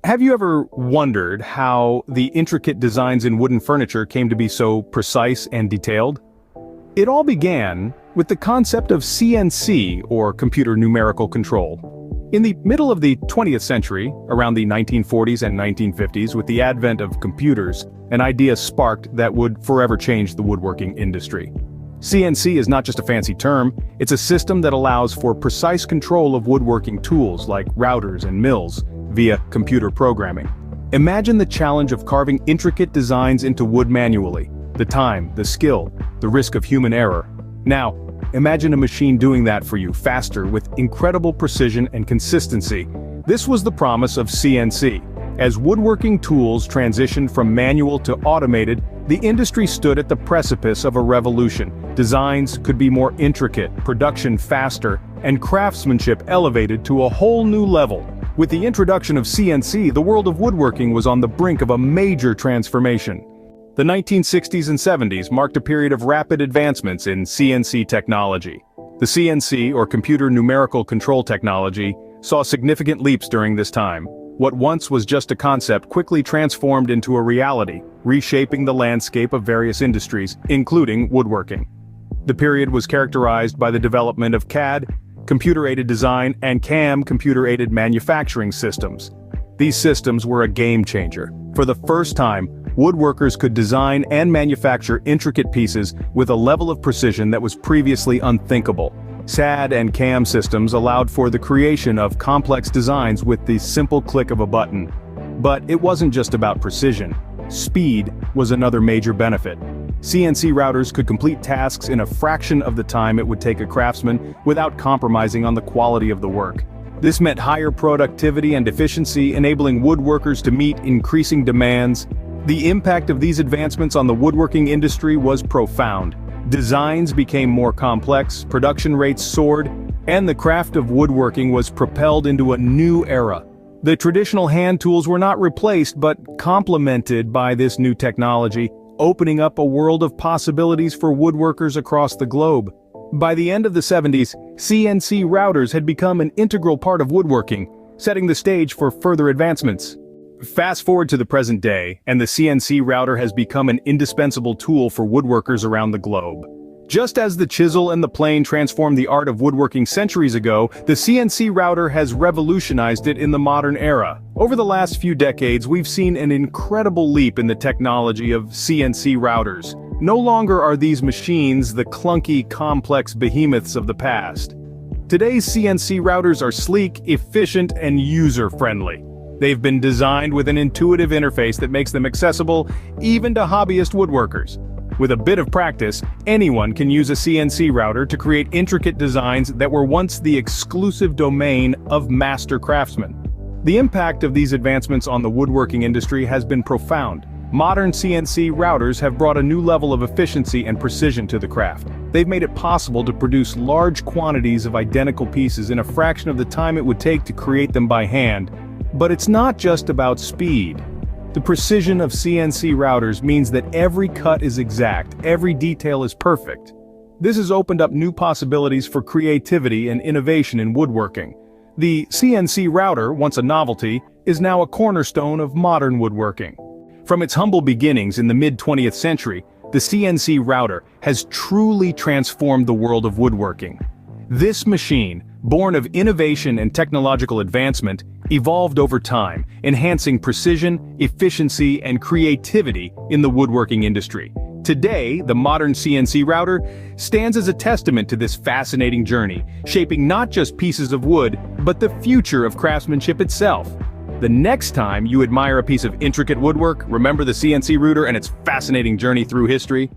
Have you ever wondered how the intricate designs in wooden furniture came to be so precise and detailed? It all began with the concept of CNC, or computer numerical control. In the middle of the 20th century, around the 1940s and 1950s, with the advent of computers, an idea sparked that would forever change the woodworking industry. CNC is not just a fancy term, it's a system that allows for precise control of woodworking tools like routers and mills, via computer programming. Imagine the challenge of carving intricate designs into wood manually. The time, the skill, the risk of human error. Now, imagine a machine doing that for you faster with incredible precision and consistency. This was the promise of CNC. As woodworking tools transitioned from manual to automated, the industry stood at the precipice of a revolution. Designs could be more intricate, production faster, and craftsmanship elevated to a whole new level. With the introduction of CNC, the world of woodworking was on the brink of a major transformation. The 1960s and 70s marked a period of rapid advancements in CNC technology. The CNC, or computer numerical control technology, saw significant leaps during this time. What once was just a concept quickly transformed into a reality, reshaping the landscape of various industries, including woodworking. The period was characterized by the development of CAD, computer-aided design, and CAM, computer-aided manufacturing systems. These systems were a game-changer. For the first time, woodworkers could design and manufacture intricate pieces with a level of precision that was previously unthinkable. CAD and CAM systems allowed for the creation of complex designs with the simple click of a button. But it wasn't just about precision. Speed was another major benefit. CNC routers could complete tasks in a fraction of the time it would take a craftsman without compromising on the quality of the work. This meant higher productivity and efficiency, enabling woodworkers to meet increasing demands. The impact of these advancements on the woodworking industry was profound. Designs became more complex, production rates soared, and the craft of woodworking was propelled into a new era. The traditional hand tools were not replaced but complemented by this new technology, opening up a world of possibilities for woodworkers across the globe. By the end of the 70s, CNC routers had become an integral part of woodworking, setting the stage for further advancements. Fast forward to the present day, and the CNC router has become an indispensable tool for woodworkers around the globe. Just as the chisel and the plane transformed the art of woodworking centuries ago, the CNC router has revolutionized it in the modern era. Over the last few decades, we've seen an incredible leap in the technology of CNC routers. No longer are these machines the clunky, complex behemoths of the past. Today's CNC routers are sleek, efficient, and user-friendly. They've been designed with an intuitive interface that makes them accessible even to hobbyist woodworkers. With a bit of practice, anyone can use a CNC router to create intricate designs that were once the exclusive domain of master craftsmen. The impact of these advancements on the woodworking industry has been profound. Modern CNC routers have brought a new level of efficiency and precision to the craft. They've made it possible to produce large quantities of identical pieces in a fraction of the time it would take to create them by hand. But it's not just about speed. The precision of CNC routers means that every cut is exact, every detail is perfect. This has opened up new possibilities for creativity and innovation in woodworking. The CNC router, once a novelty, is now a cornerstone of modern woodworking. From its humble beginnings in the mid-20th century, the CNC router has truly transformed the world of woodworking. This machine, born of innovation and technological advancement, evolved over time, enhancing precision, efficiency, and creativity in the woodworking industry. Today, the modern CNC router stands as a testament to this fascinating journey, shaping not just pieces of wood, but the future of craftsmanship itself. The next time you admire a piece of intricate woodwork, remember the CNC router and its fascinating journey through history.